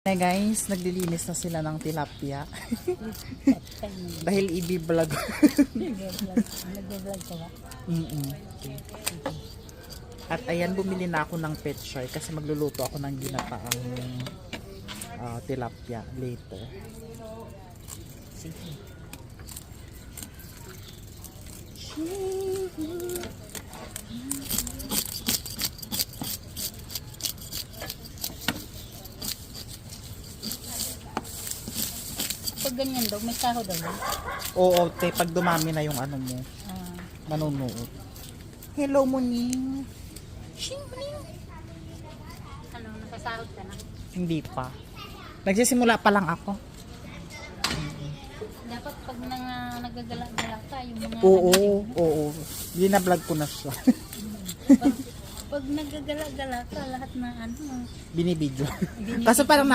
Hey guys, naglilinis na sila ng tilapia. Dahil i-vlog. Nag-vlog ka ba? Okay. At ayan, bumili na ako ng pechay kasi magluluto ako ng ginataang tilapia later. Sige. Pag ganyan daw, may sahod daw. Oo, te, pag dumami na yung ano mo, manunood. Hello, Muning. Ano, nakasahod ka na? Hindi pa. Nagsisimula pa lang ako. Dapat pag nagagala-gala ka, yung mga... Oo. Bina-vlog ko na siya. Pag nagagala-gala ka, lahat na ano... Binibidyo. Kaso parang